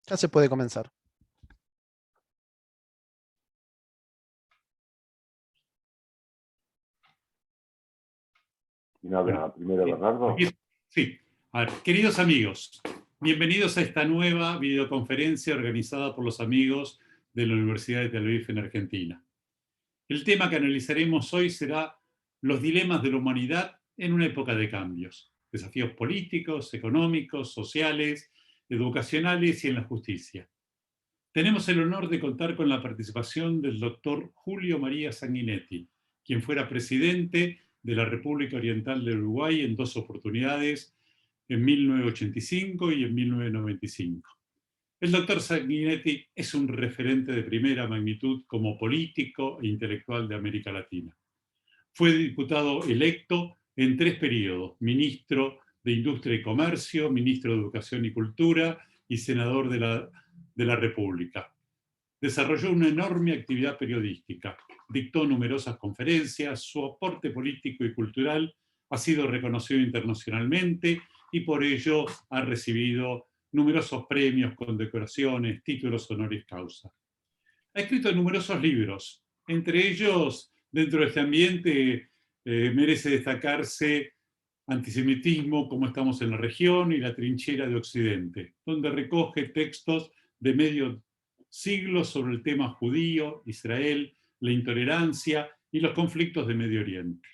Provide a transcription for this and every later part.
Ya se puede comenzar. ¿Quién habla primero, Bernardo? Sí. A ver, queridos amigos, bienvenidos a esta nueva videoconferencia organizada por los amigos de la Universidad de Tel Aviv en Argentina. El tema que analizaremos hoy será los dilemas de la humanidad en una época de cambios, desafíos políticos, económicos, sociales, educacionales y en la justicia. Tenemos el honor de contar con la participación del doctor Julio María Sanguinetti, quien fuera presidente de la República Oriental del Uruguay en 2 oportunidades, en 1985 y en 1995. El doctor Sanguinetti es un referente de primera magnitud como político e intelectual de América Latina. Fue diputado electo en 3 periodos, ministro de Industria y Comercio, ministro de Educación y Cultura y senador de la República. Desarrolló una enorme actividad periodística, dictó numerosas conferencias, su aporte político y cultural ha sido reconocido internacionalmente y por ello ha recibido numerosos premios, condecoraciones, títulos honoris causa. Ha escrito numerosos libros, entre ellos, dentro de este ambiente, merece destacarse Antisemitismo, cómo estamos en la región y la trinchera de Occidente, donde recoge textos de medio siglo sobre el tema judío, Israel, la intolerancia y los conflictos de Medio Oriente.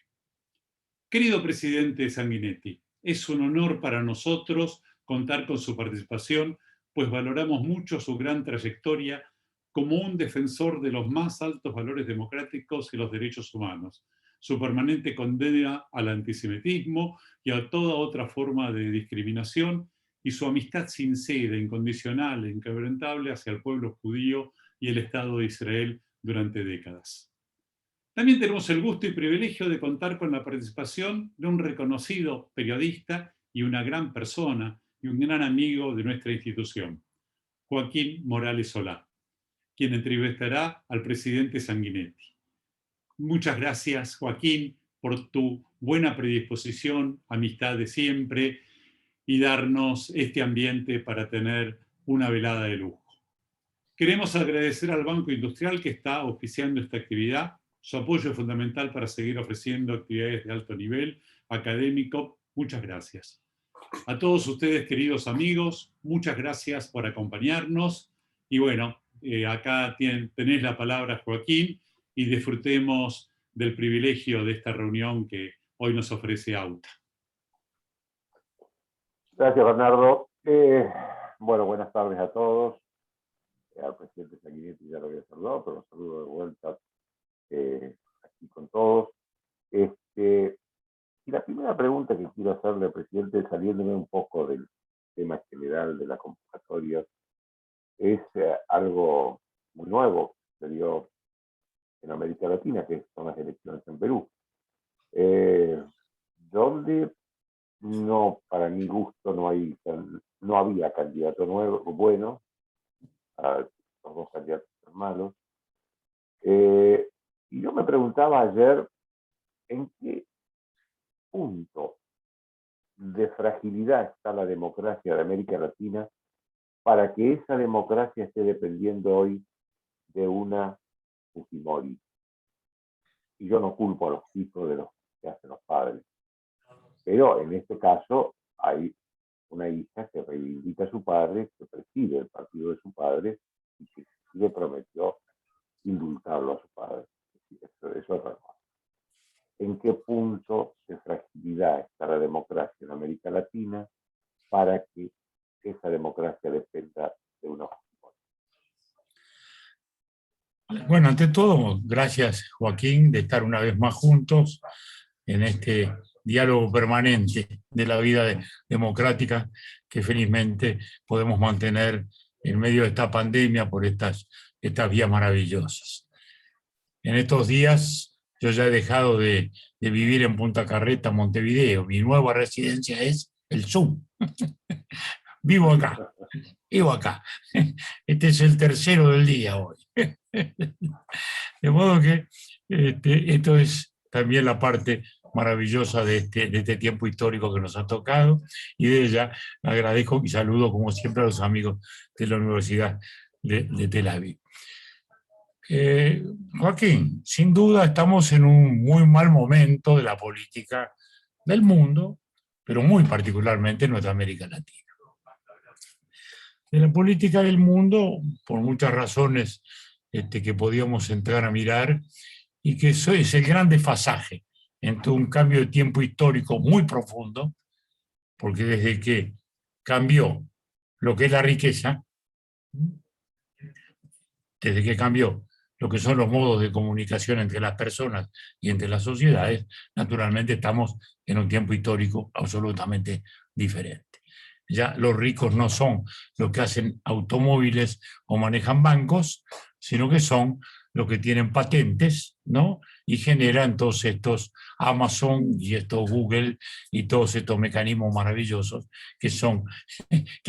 Querido presidente Sanguinetti, es un honor para nosotros contar con su participación, pues valoramos mucho su gran trayectoria como un defensor de los más altos valores democráticos y los derechos humanos, su permanente condena al antisemitismo y a toda otra forma de discriminación y su amistad sincera, incondicional e inquebrantable hacia el pueblo judío y el Estado de Israel durante décadas. También tenemos el gusto y privilegio de contar con la participación de un reconocido periodista y una gran persona y un gran amigo de nuestra institución, Joaquín Morales Solá, quien entrevistará al presidente Sanguinetti. Muchas gracias, Joaquín, por tu buena predisposición, amistad de siempre y darnos este ambiente para tener una velada de lujo. Queremos agradecer al Banco Industrial que está auspiciando esta actividad. Su apoyo es fundamental para seguir ofreciendo actividades de alto nivel académico. Muchas gracias. A todos ustedes, queridos amigos, muchas gracias por acompañarnos. Y bueno, acá tenés la palabra, Joaquín, y disfrutemos del privilegio de esta reunión que hoy nos ofrece AUTA. Gracias, Bernardo. Bueno, buenas tardes a todos. Al presidente Sanguinetti ya lo había saludado, pero los saludo de vuelta aquí con todos. Y la primera pregunta que quiero hacerle al presidente, saliéndome un poco del tema general de la convocatoria, es algo muy nuevo que se dio en América Latina, que son las elecciones en Perú, donde no, para mi gusto, no había candidato nuevo, bueno, los 2 candidatos malos. Y yo me preguntaba ayer en qué punto de fragilidad está la democracia de América Latina para que esa democracia esté dependiendo hoy de una Fujimori. Y yo no culpo a los hijos de los que hacen los padres. Pero en este caso hay una hija que reivindica a su padre, que preside el partido de su padre y que le prometió indultarlo a su padre. Eso es verdad. ¿En qué punto de fragilidad está la democracia en América Latina para que esa democracia dependa de una Fujimori? Bueno, ante todo, gracias, Joaquín, de estar una vez más juntos en este diálogo permanente de la vida democrática que felizmente podemos mantener en medio de esta pandemia por estas vías maravillosas. En estos días yo ya he dejado de vivir en Punta Carreta, Montevideo. Mi nueva residencia es el Zoom. Vivo acá. Este es el tercero del día hoy. De modo que esto es también la parte maravillosa de este tiempo histórico que nos ha tocado, y de ella agradezco y saludo como siempre a los amigos de la Universidad de Tel Aviv. Joaquín, sin duda estamos en un muy mal momento de la política del mundo, pero muy particularmente en nuestra América Latina. En la política del mundo, por muchas razones que podíamos entrar a mirar, y que eso es el gran desfasaje entre un cambio de tiempo histórico muy profundo, porque desde que cambió lo que es la riqueza, desde que cambió lo que son los modos de comunicación entre las personas y entre las sociedades, naturalmente estamos en un tiempo histórico absolutamente diferente. Ya los ricos no son los que hacen automóviles o manejan bancos, sino que son los que tienen patentes, ¿no? Y generan todos estos Amazon y estos Google y todos estos mecanismos maravillosos que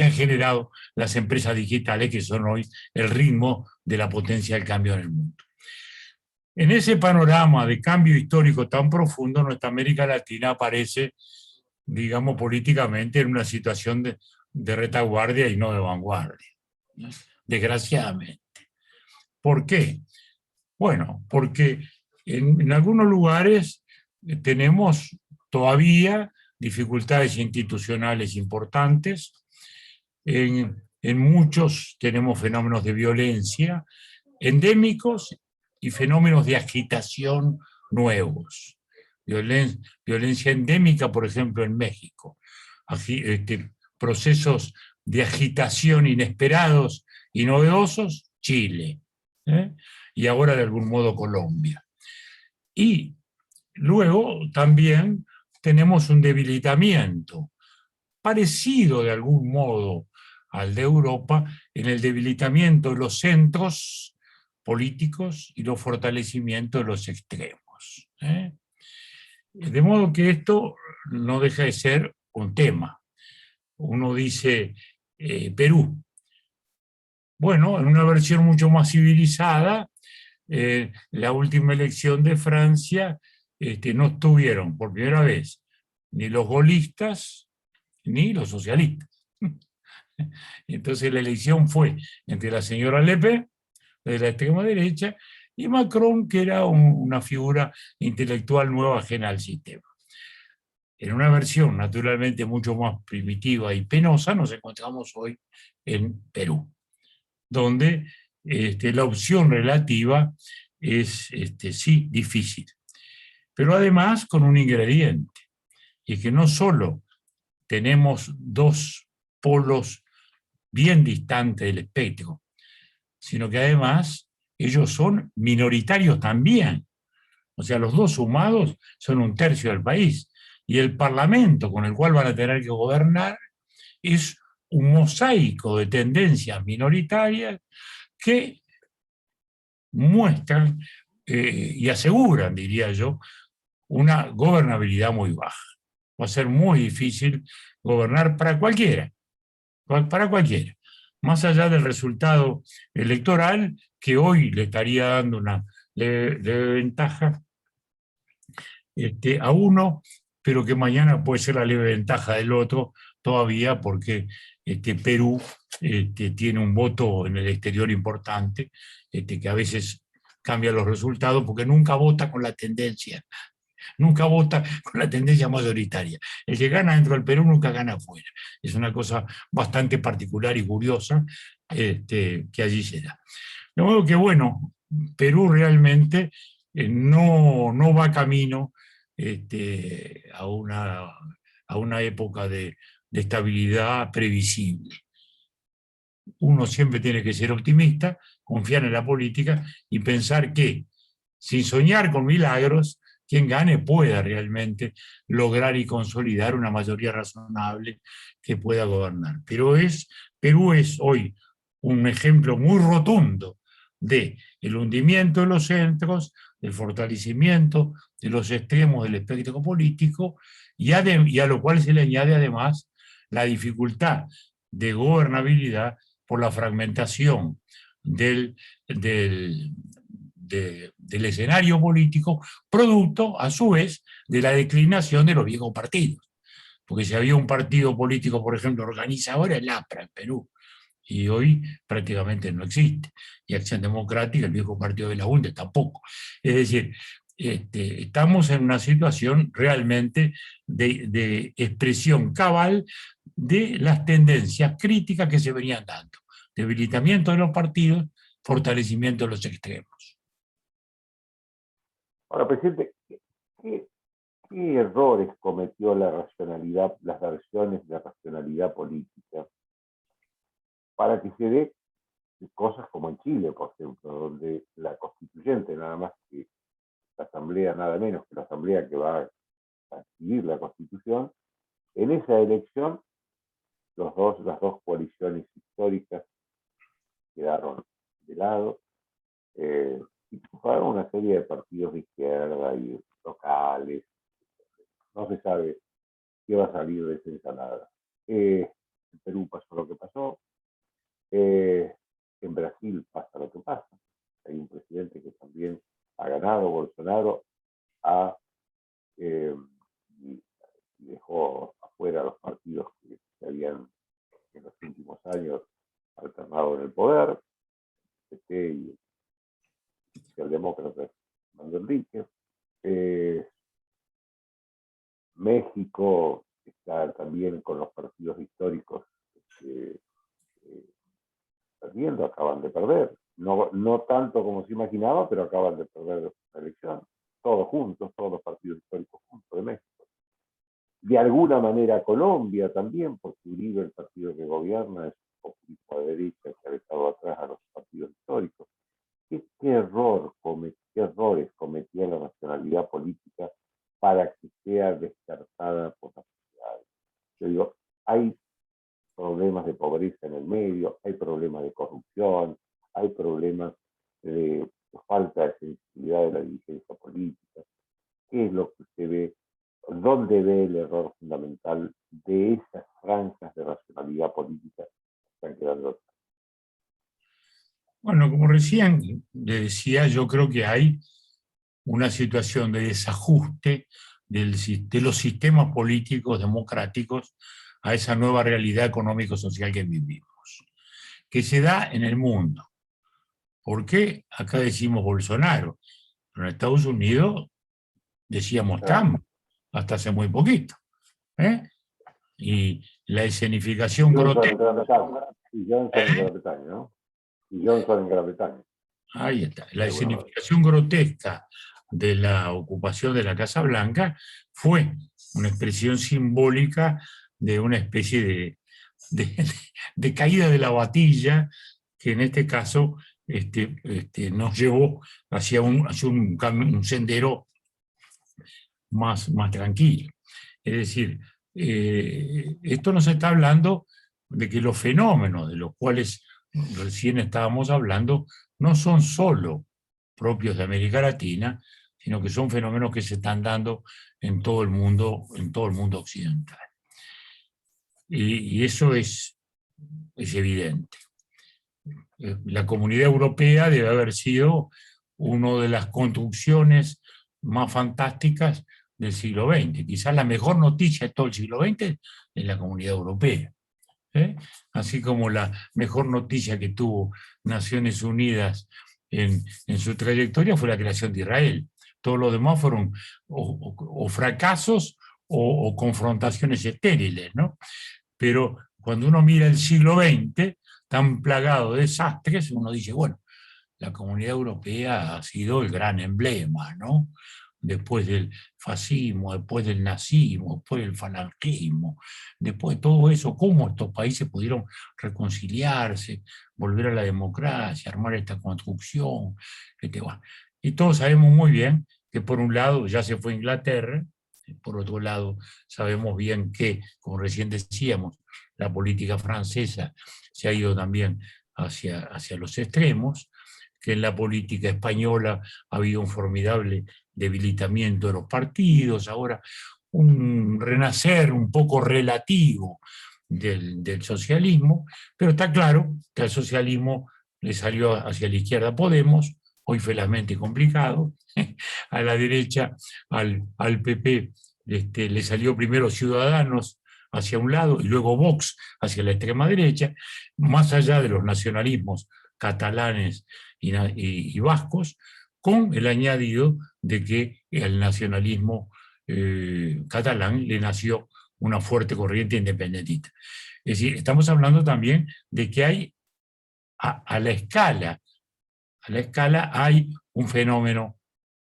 han generado las empresas digitales, que son hoy el ritmo de la potencia del cambio en el mundo. En ese panorama de cambio histórico tan profundo, nuestra América Latina aparece, digamos, políticamente en una situación de retaguardia y no de vanguardia, ¿no? Desgraciadamente. ¿Por qué? Bueno, porque en algunos lugares tenemos todavía dificultades institucionales importantes, en muchos tenemos fenómenos de violencia endémicos y fenómenos de agitación nuevos. Violencia endémica, por ejemplo, en México. Procesos de agitación inesperados y novedosos, Chile. Y ahora de algún modo Colombia. Y luego también tenemos un debilitamiento parecido de algún modo al de Europa en el debilitamiento de los centros políticos y los fortalecimientos de los extremos. De modo que esto no deja de ser un tema. Uno dice Perú. Bueno, en una versión mucho más civilizada, la última elección de Francia no estuvieron por primera vez ni los gaullistas ni los socialistas. Entonces la elección fue entre la señora Le Pen, de la extrema derecha, y Macron, que era una figura intelectual nueva ajena al sistema. En una versión naturalmente mucho más primitiva y penosa nos encontramos hoy en Perú, donde la opción relativa es, sí, difícil. Pero además con un ingrediente, y que no solo tenemos dos polos bien distantes del espectro, sino que además ellos son minoritarios también. O sea, los dos sumados son 1/3 del país. Y el Parlamento con el cual van a tener que gobernar es un mosaico de tendencias minoritarias que muestran y aseguran, diría yo, una gobernabilidad muy baja. Va a ser muy difícil gobernar para cualquiera, más allá del resultado electoral, que hoy le estaría dando una leve ventaja a uno, pero que mañana puede ser la leve ventaja del otro todavía, porque Perú tiene un voto en el exterior importante, que a veces cambia los resultados, porque nunca vota con la tendencia, mayoritaria. El que gana dentro del Perú nunca gana afuera. Es una cosa bastante particular y curiosa que allí se da. De modo que, bueno, Perú realmente no va camino a una época de estabilidad previsible. Uno siempre tiene que ser optimista, confiar en la política y pensar que, sin soñar con milagros, quien gane pueda realmente lograr y consolidar una mayoría razonable que pueda gobernar. Pero Perú es hoy un ejemplo muy rotundo del hundimiento de los centros, del fortalecimiento de los extremos del espectro político, y a lo cual se le añade además la dificultad de gobernabilidad por la fragmentación de del escenario político, producto, a su vez, de la declinación de los viejos partidos. Porque si había un partido político, por ejemplo, organizador, el APRA en Perú, y hoy prácticamente no existe. Y Acción Democrática, el viejo partido de la UNDE, tampoco. Es decir, estamos en una situación realmente de expresión cabal de las tendencias críticas que se venían dando. Debilitamiento de los partidos, fortalecimiento de los extremos. Ahora, presidente, ¿qué errores cometió la racionalidad, las versiones de racionalidad política para que se dé cosas como en Chile, por ejemplo, donde la constituyente, nada más que la asamblea, nada menos que la asamblea que va a escribir la constitución, en esa elección las dos coaliciones históricas quedaron de lado, y fueron una serie de partidos de izquierda y locales. No se sabe qué va a salir de esa ensalada. En Perú pasó lo que pasó, en Brasil pasa lo que pasa. Hay un presidente que también ha ganado, Bolsonaro, y dejó afuera a los partidos que se habían en los últimos años alternado en el poder, PT y el socialdemócrata Manuel Enrique. México está también con los partidos históricos perdiendo, acaban de perder. No tanto como se imaginaba, pero acaban de perder la elección. Todos juntos, todos los partidos históricos juntos de México. De alguna manera Colombia también, porque Uribe, el partido que gobierna, es un populismo de derecha que ha dejado atrás a los partidos históricos. ¿Qué errores cometió la nacionalidad política para que sea descartada por la sociedad? Yo digo, hay problemas de pobreza en el medio, hay problemas de corrupción, hay problemas de falta de sensibilidad de la dirigencia política. ¿Qué es lo que usted ve? ¿Dónde ve el error fundamental de esas franjas de racionalidad política que están quedando atrás? Bueno, como recién le decía, yo creo que hay una situación de desajuste de los sistemas políticos democráticos a esa nueva realidad económico-social que vivimos, que se da en el mundo. ¿Por qué? Acá decimos Bolsonaro, pero en Estados Unidos decíamos Trump, hasta hace muy poquito. Y la escenificación grotesca. Y Johnson en Gran Bretaña, ¿no? Y Johnson en Gran Bretaña. Ahí está. La escenificación grotesca de la ocupación de la Casa Blanca fue una expresión simbólica de una especie de caída de la batilla, que en este caso nos llevó hacia un sendero más tranquilo. Es decir, esto nos está hablando de que los fenómenos de los cuales recién estábamos hablando no son solo propios de América Latina, sino que son fenómenos que se están dando en todo el mundo occidental. Y eso es evidente. La Comunidad Europea debe haber sido una de las construcciones más fantásticas del siglo XX. Quizás la mejor noticia de todo el siglo XX es la Comunidad Europea. Así como la mejor noticia que tuvo Naciones Unidas en su trayectoria fue la creación de Israel. Todo lo demás fueron o fracasos o confrontaciones estériles, ¿no? Pero cuando uno mira el siglo XX, tan plagado de desastres, uno dice, bueno, la Comunidad Europea ha sido el gran emblema, ¿no? Después del fascismo, después del nazismo, después del falangismo, después de todo eso, cómo estos países pudieron reconciliarse, volver a la democracia, armar esta construcción. Bueno. Y todos sabemos muy bien que por un lado ya se fue Inglaterra, por otro lado sabemos bien que, como recién decíamos, la política francesa se ha ido también hacia los extremos, que en la política española ha habido un formidable debilitamiento de los partidos, ahora un renacer un poco relativo del socialismo, pero está claro que al socialismo le salió hacia la izquierda Podemos, hoy felizmente complicado. A la derecha, al PP, le salió primero Ciudadanos hacia un lado y luego Vox hacia la extrema derecha, más allá de los nacionalismos catalanes y vascos, con el añadido de que al nacionalismo catalán le nació una fuerte corriente independentista. Es decir, estamos hablando también de que hay a la escala hay un fenómeno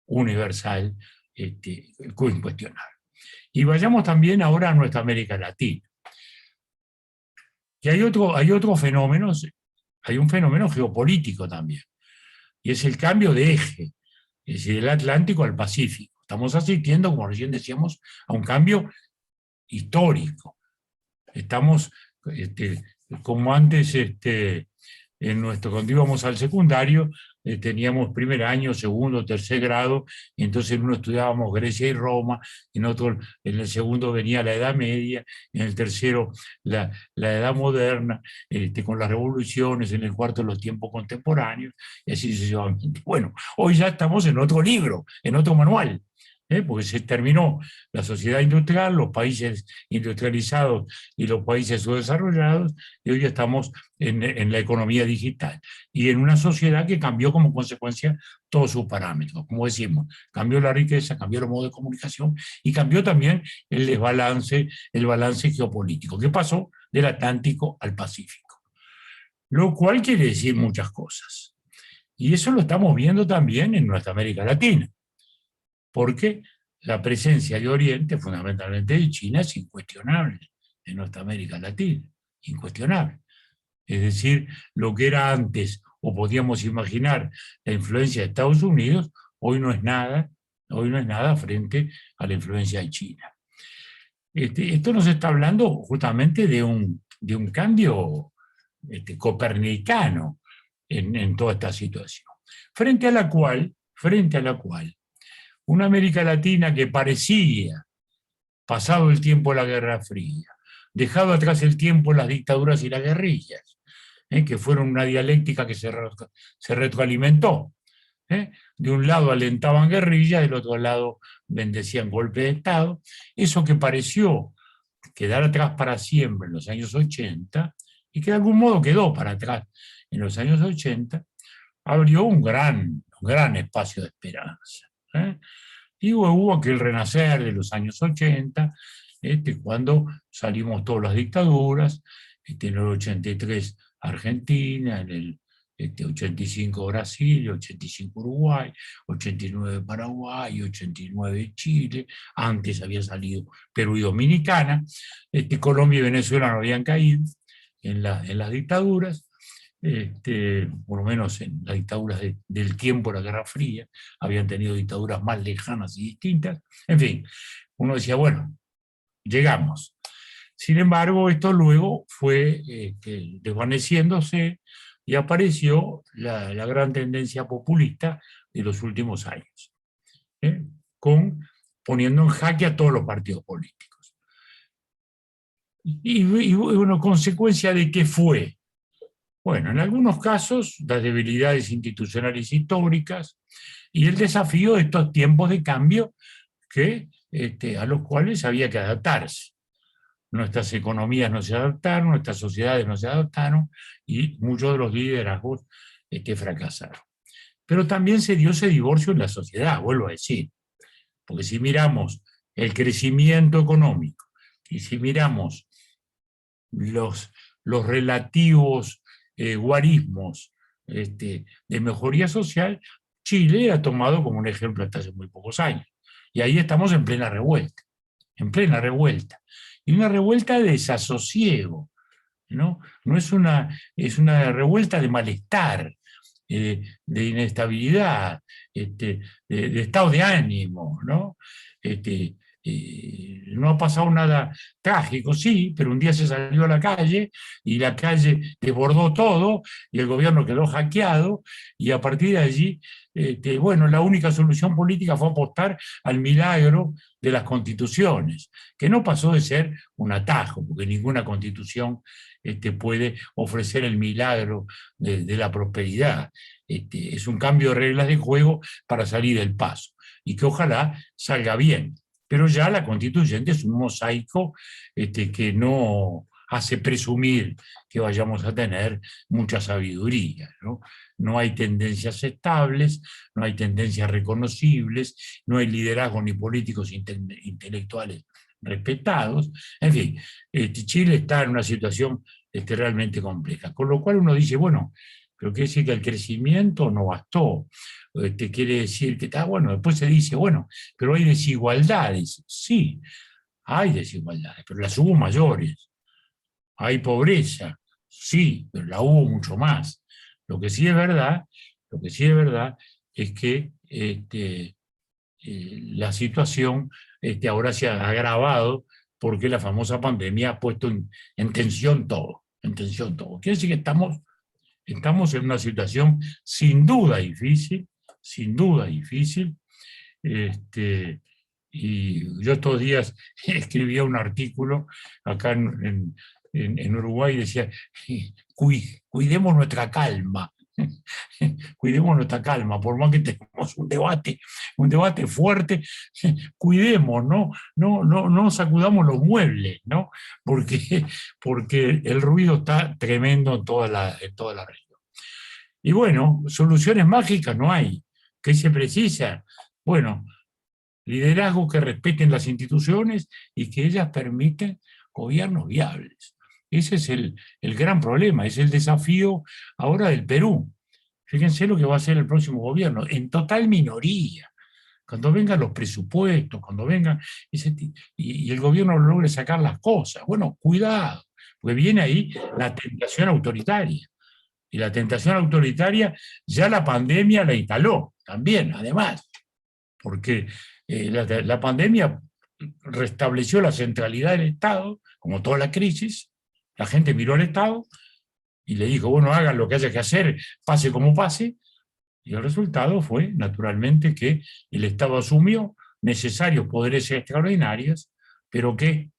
universal incuestionable. Y vayamos también ahora a nuestra América Latina. Que hay otro fenómeno, hay un fenómeno geopolítico también, y es el cambio de eje, es decir, del Atlántico al Pacífico. Estamos asistiendo, como recién decíamos, a un cambio histórico. Estamos, como antes, cuando íbamos al secundario, teníamos primer año, segundo, tercer grado, y entonces en uno estudiábamos Grecia y Roma, en el segundo venía la Edad Media, en el tercero la Edad Moderna, con las revoluciones, en el cuarto los tiempos contemporáneos, y así sucesivamente. Bueno, hoy ya estamos en otro libro, en otro manual, porque se terminó la sociedad industrial, los países industrializados y los países subdesarrollados, y hoy estamos en la economía digital, y en una sociedad que cambió como consecuencia todos sus parámetros. Como decimos, cambió la riqueza, cambió los modos de comunicación, y cambió también el balance geopolítico, que pasó del Atlántico al Pacífico. Lo cual quiere decir muchas cosas. Y eso lo estamos viendo también en nuestra América Latina, porque la presencia de Oriente, fundamentalmente de China, es incuestionable en nuestra América Latina, incuestionable. Es decir, lo que era antes, o podíamos imaginar, la influencia de Estados Unidos, hoy no es nada frente a la influencia de China. Esto nos está hablando justamente de un cambio copernicano en toda esta situación, frente a la cual una América Latina que parecía, pasado el tiempo de la Guerra Fría, dejado atrás el tiempo de las dictaduras y las guerrillas, que fueron una dialéctica que se retroalimentó. De un lado alentaban guerrillas, del otro lado bendecían golpe de Estado. Eso que pareció quedar atrás para siempre en los años 80, y que de algún modo quedó para atrás en los años 80, abrió un gran espacio de esperanza. Y hubo aquel renacer de los años 80, cuando salimos todas las dictaduras, en el 83 Argentina, en el 85 Brasil, 85 Uruguay, 89 Paraguay, 89 Chile, antes había salido Perú y Dominicana, Colombia y Venezuela no habían caído en las dictaduras, por lo menos en las dictaduras del tiempo de la Guerra Fría, habían tenido dictaduras más lejanas y distintas. En fin, uno decía, bueno, llegamos. Sin embargo, esto luego fue desvaneciéndose, y apareció la gran tendencia populista de los últimos años, poniendo en jaque a todos los partidos políticos. Y bueno, ¿consecuencia de qué fue? Bueno, en algunos casos, las debilidades institucionales históricas y el desafío de estos tiempos de cambio a los cuales había que adaptarse. Nuestras economías no se adaptaron, nuestras sociedades no se adaptaron, y muchos de los liderazgos fracasaron. Pero también se dio ese divorcio en la sociedad, vuelvo a decir, porque si miramos el crecimiento económico y si miramos los relativos guarismos de mejoría social, Chile ha tomado como un ejemplo hasta hace muy pocos años. Y ahí estamos en plena revuelta. Y una revuelta de desasosiego, ¿no? No es una revuelta de malestar, de inestabilidad, de estado de ánimo, ¿no? no ha pasado nada trágico, sí, pero un día se salió a la calle y la calle desbordó todo y el gobierno quedó hackeado y a partir de allí, bueno, la única solución política fue apostar al milagro de las constituciones, que no pasó de ser un atajo, porque ninguna constitución puede ofrecer el milagro de la prosperidad. Es un cambio de reglas de juego para salir del paso y que ojalá salga bien. Pero ya la constituyente es un mosaico que no hace presumir que vayamos a tener mucha sabiduría, ¿no? No hay tendencias estables, no hay tendencias reconocibles, no hay liderazgo ni políticos intelectuales respetados. En fin, Chile está en una situación realmente compleja, con lo cual uno dice, bueno, pero quiere decir que el crecimiento no bastó, quiere decir que está bueno, después se dice, bueno, pero hay desigualdades. Sí, hay desigualdades, pero las hubo mayores. Hay pobreza, sí, pero la hubo mucho más. Lo que sí es verdad, lo que sí es verdad es que la situación ahora se ha agravado porque la famosa pandemia ha puesto en tensión todo, en tensión todo. Quiere decir que estamos en una situación sin duda difícil, sin duda difícil. Y yo estos días escribía un artículo acá en Uruguay y decía, cuidemos nuestra calma, cuidemos nuestra calma, por más que tengamos un debate fuerte, cuidemos, no sacudamos los muebles, ¿no? Porque el ruido está tremendo en toda la región. Y bueno, soluciones mágicas no hay. ¿Qué se precisa? Bueno, liderazgos que respeten las instituciones y que ellas permiten gobiernos viables. Ese es el gran problema, es el desafío ahora del Perú. Fíjense lo que va a hacer el próximo gobierno, en total minoría. Cuando vengan los presupuestos, cuando vengan y el gobierno logre sacar las cosas. Bueno, cuidado, porque viene ahí la tentación autoritaria. Y la tentación autoritaria ya la pandemia la instaló también, además, porque la pandemia restableció la centralidad del Estado, como toda la crisis. La gente miró al Estado y le dijo, bueno, hagan lo que haya que hacer, pase como pase, y el resultado fue, naturalmente, que el Estado asumió necesarios poderes extraordinarios, pero que,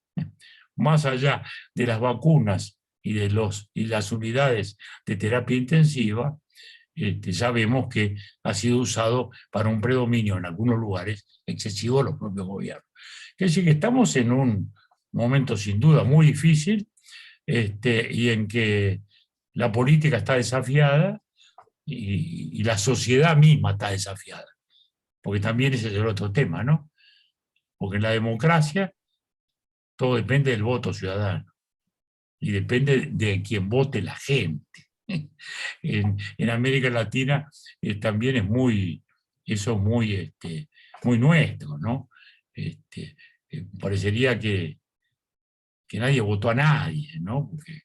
más allá de las vacunas y de las unidades de terapia intensiva, sabemos que ha sido usado para un predominio en algunos lugares excesivo de los propios gobiernos. Es decir, que estamos en un momento sin duda muy difícil y en que la política está desafiada y la sociedad misma está desafiada. Porque también ese es el otro tema, ¿no? Porque en la democracia todo depende del voto ciudadano y depende de quien vote la gente. En América Latina también es eso es muy nuestro, ¿no? Parecería que nadie votó a nadie, ¿no? Porque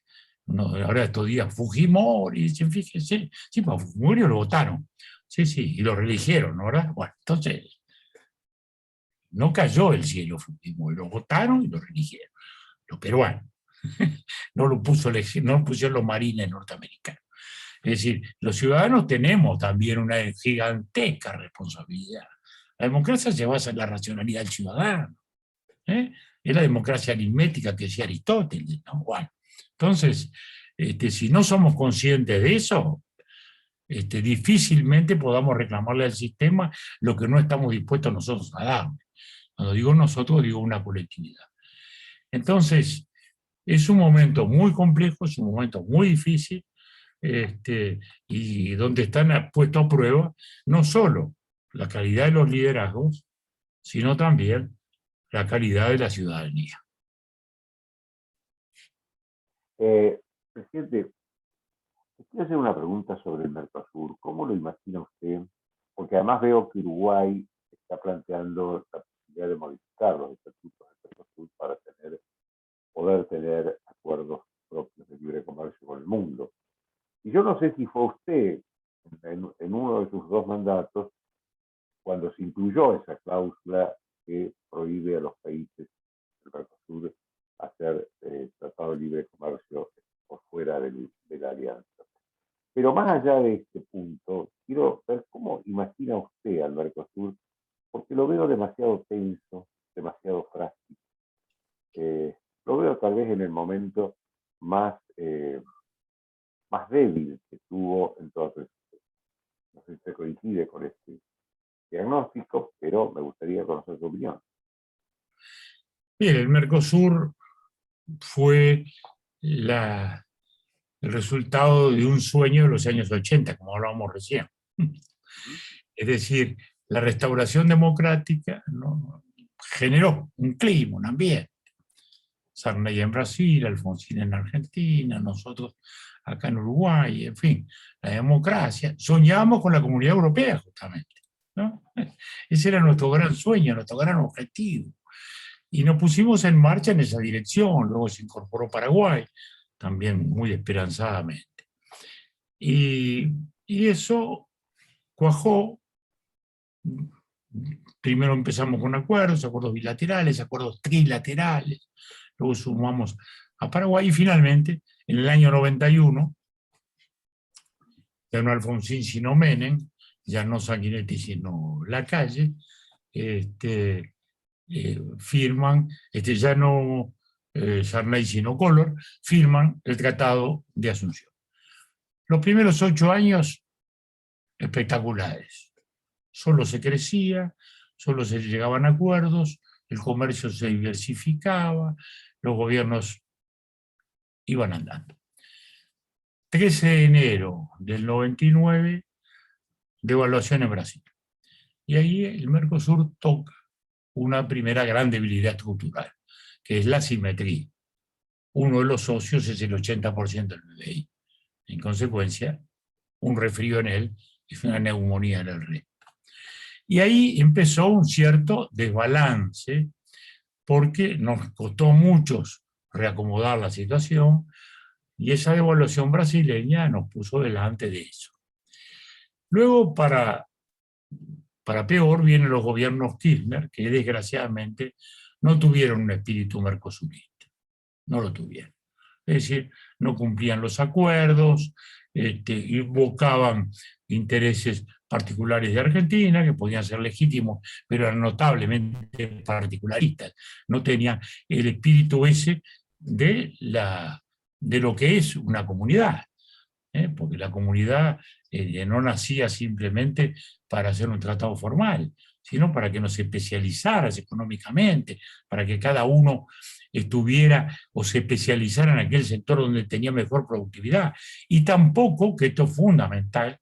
ahora estos días Fujimori, fíjense, sí, pues a Fujimori lo votaron, sí, y lo reeligieron, ¿no? ¿Verdad? Bueno, entonces, no cayó el cielo Fujimori, lo votaron y lo reeligieron. Los peruanos, no lo pusieron los marines norteamericanos. Es decir, los ciudadanos tenemos también una gigantesca responsabilidad. La democracia se basa en la racionalidad del ciudadano. Es la democracia aritmética que decía Aristóteles, ¿no? Bueno, entonces, si no somos conscientes de eso, difícilmente podamos reclamarle al sistema lo que no estamos dispuestos nosotros a dar. Cuando digo nosotros, digo una colectividad. Entonces, es un momento muy complejo, es un momento muy difícil, y donde están puestos a prueba no solo la calidad de los liderazgos, sino también la calidad de la ciudadanía. Presidente, quiero hacer una pregunta sobre el Mercosur. ¿Cómo lo imagina usted? Porque además veo que Uruguay está planteando la posibilidad de modificar los estatutos del Mercosur para poder tener acuerdos propios de libre comercio con el mundo. Y yo no sé si fue usted, en uno de sus dos mandatos, cuando se incluyó esa cláusula que prohíbe a los países del Pero más allá de este punto, quiero ver cómo imagina usted al Mercosur, porque lo veo demasiado tenso, demasiado frágil. Lo veo tal vez en el momento más, más débil que tuvo en toda su existencia. No sé si usted coincide con este diagnóstico, pero me gustaría conocer su opinión. Bien, el Mercosur fue el resultado de un sueño de los años 80, como hablábamos recién. Es decir, la restauración democrática, ¿no?, generó un clima, un ambiente. Sarney en Brasil, Alfonsín en Argentina, nosotros acá en Uruguay, en fin, la democracia. Soñábamos con la Comunidad Europea, justamente, ¿no? Ese era nuestro gran sueño, nuestro gran objetivo. Y nos pusimos en marcha en esa dirección. Luego se incorporó Paraguay, también muy esperanzadamente. Y eso cuajó. Primero empezamos con acuerdos bilaterales, acuerdos trilaterales, luego sumamos a Paraguay y finalmente, en el año 91, ya no Alfonsín sino Menem, ya no Sanguinetti sino Lacalle, firman, ya no Sarney sino Collor, firman el Tratado de Asunción. Los primeros 8 años, espectaculares. Solo se crecía, solo se llegaban a acuerdos, el comercio se diversificaba, los gobiernos iban andando. 13 de enero del 99, devaluación en Brasil. Y ahí el Mercosur toca una primera gran debilidad estructural, que es la asimetría. Uno de los socios es el 80% del PBI. En consecuencia, un resfrío en él es una neumonía en el resto. Y ahí empezó un cierto desbalance, porque nos costó mucho reacomodar la situación, y esa devaluación brasileña nos puso delante de eso. Luego, para peor, vienen los gobiernos Kirchner, que desgraciadamente no tuvieron un espíritu mercosurista, no lo tuvieron. Es decir, no cumplían los acuerdos, invocaban intereses particulares de Argentina, que podían ser legítimos, pero eran notablemente particularistas. No tenían el espíritu ese de lo que es una comunidad, porque la comunidad no nacía simplemente para hacer un tratado formal, sino para que nos especializaras económicamente, para que cada uno estuviera o se especializara en aquel sector donde tenía mejor productividad. Y tampoco, que esto es fundamental,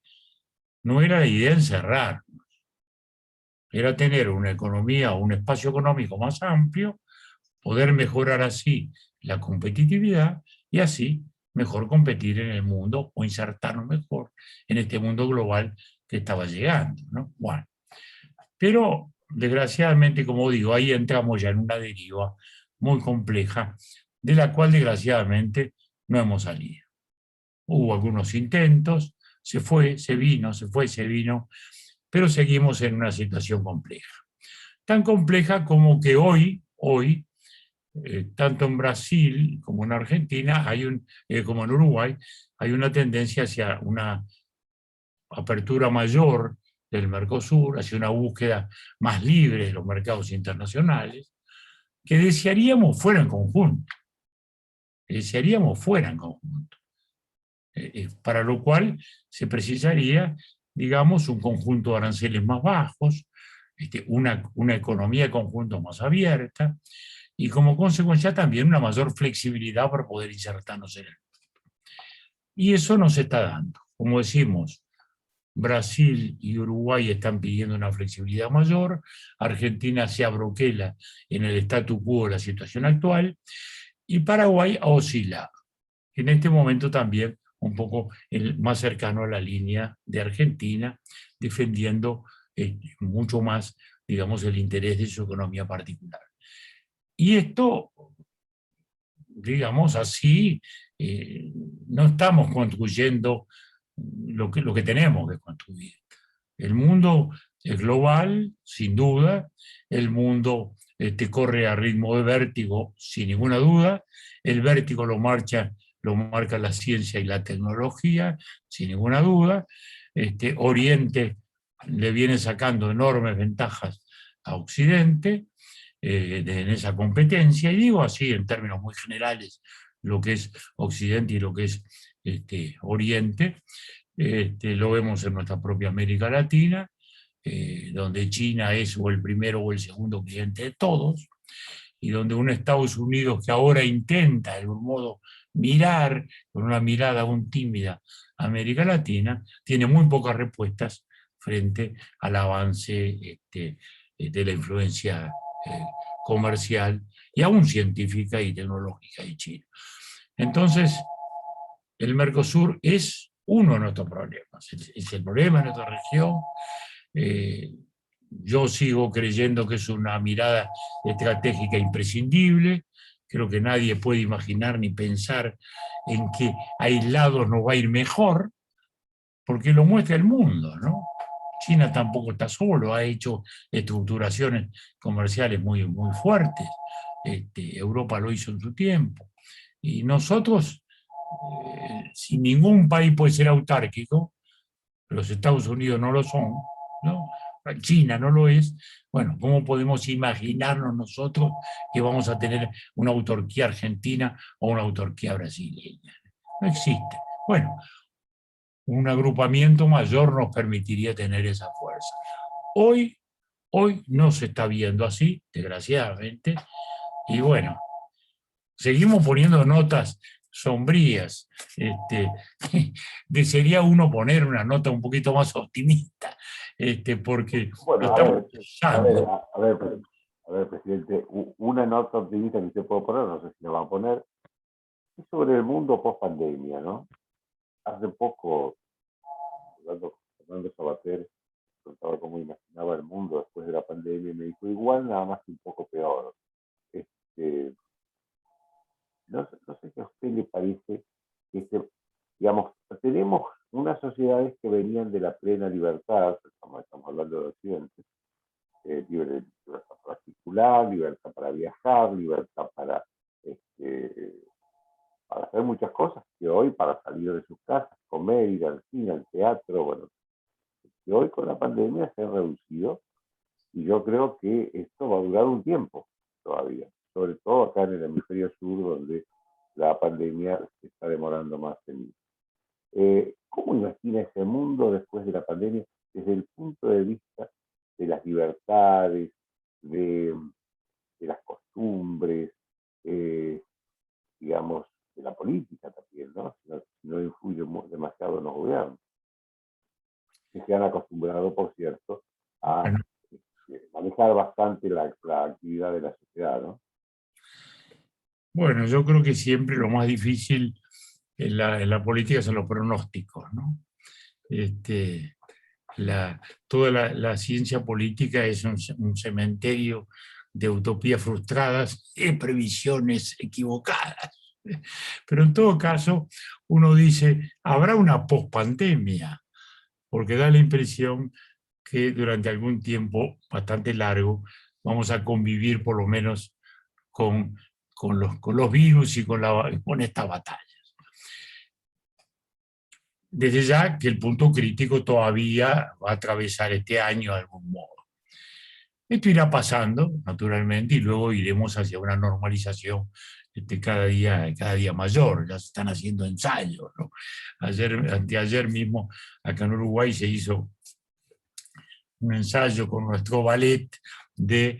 no era la idea encerrarnos, era tener una economía o un espacio económico más amplio, poder mejorar así la competitividad y así mejor competir en el mundo o insertarnos mejor en este mundo global que estaba llegando, ¿no? Bueno, pero desgraciadamente, como digo, ahí entramos ya en una deriva muy compleja, de la cual desgraciadamente no hemos salido. Hubo algunos intentos, se fue, se vino, se fue, se vino, pero seguimos en una situación compleja. Tan compleja como que hoy, tanto en Brasil como en Argentina, como en Uruguay, hay una tendencia hacia una apertura mayor del Mercosur, hacia una búsqueda más libre de los mercados internacionales, que desearíamos fuera en conjunto. Para lo cual se precisaría, digamos, un conjunto de aranceles más bajos, una economía de conjunto más abierta, y como consecuencia también una mayor flexibilidad para poder insertarnos en el mundo. Y eso no se está dando. Como decimos, Brasil y Uruguay están pidiendo una flexibilidad mayor, Argentina se abroquela en el statu quo de la situación actual, y Paraguay oscila. En este momento también un poco más cercano a la línea de Argentina, defendiendo mucho más, digamos, el interés de su economía particular. Y esto, digamos así, no estamos construyendo lo que tenemos que construir. El mundo es global, sin duda, el mundo corre a ritmo de vértigo, sin ninguna duda, el vértigo lo marcha lo marca la ciencia y la tecnología, sin ninguna duda. Oriente le viene sacando enormes ventajas a Occidente en esa competencia, y digo así en términos muy generales lo que es Occidente y lo que es Oriente. Lo vemos en nuestra propia América Latina, donde China es o el primero o el segundo cliente de todos, y donde un Estados Unidos que ahora intenta, de algún modo, mirar con una mirada aún tímida a América Latina, tiene muy pocas respuestas frente al avance de la influencia comercial y aún científica y tecnológica de China. Entonces, el Mercosur es uno de nuestros problemas, es el problema de nuestra región. Yo sigo creyendo que es una mirada estratégica imprescindible. Creo que nadie puede imaginar ni pensar en que aislados nos va a ir mejor, porque lo muestra el mundo, ¿no? China tampoco está solo, ha hecho estructuraciones comerciales muy, muy fuertes. Europa lo hizo en su tiempo. Y nosotros, si ningún país puede ser autárquico, los Estados Unidos no lo son, ¿no? China no lo es, bueno, ¿cómo podemos imaginarnos nosotros que vamos a tener una autarquía argentina o una autarquía brasileña? No existe. Bueno, un agrupamiento mayor nos permitiría tener esa fuerza. Hoy no se está viendo así, desgraciadamente, y bueno, seguimos poniendo notas sombrías. Desearía uno poner una nota un poquito más optimista, porque Bueno, lo estamos pensando. a ver, presidente, una nota optimista que usted puede poner, no sé si la va a poner, es sobre el mundo post pandemia, ¿no? Hace poco, hablando con Fernando Sabater, contaba cómo imaginaba el mundo después de la pandemia y me dijo, igual nada más que un poco peor. No sé si a usted le parece que, digamos, tenemos unas sociedades que venían de la plena libertad, estamos hablando de Occidente, libertad para circular, libertad para viajar, libertad para hacer muchas cosas, que hoy para salir de sus casas, comer, ir al cine, al teatro, bueno, que hoy con la pandemia se ha reducido, y yo creo que esto va a durar un tiempo todavía, sobre todo acá en el hemisferio sur, donde la pandemia se está demorando más en ir. ¿Cómo imagina ese mundo después de la pandemia desde el punto de vista de las libertades, de las costumbres, digamos, de la política también, ¿no? Si no influye demasiado en los gobiernos, que se han acostumbrado, por cierto, a manejar bastante la actividad de la sociedad, ¿no? Bueno, yo creo que siempre lo más difícil en la política son los pronósticos, ¿no? Toda la ciencia política es un cementerio de utopías frustradas y previsiones equivocadas. Pero en todo caso, uno dice, habrá una pospandemia, porque da la impresión que durante algún tiempo bastante largo vamos a convivir por lo menos con los virus y con esta batalla. Desde ya que el punto crítico todavía va a atravesar este año de algún modo. Esto irá pasando, naturalmente, y luego iremos hacia una normalización cada día mayor. Ya se están haciendo ensayos, ¿no? Anteayer mismo, acá en Uruguay, se hizo un ensayo con nuestro ballet de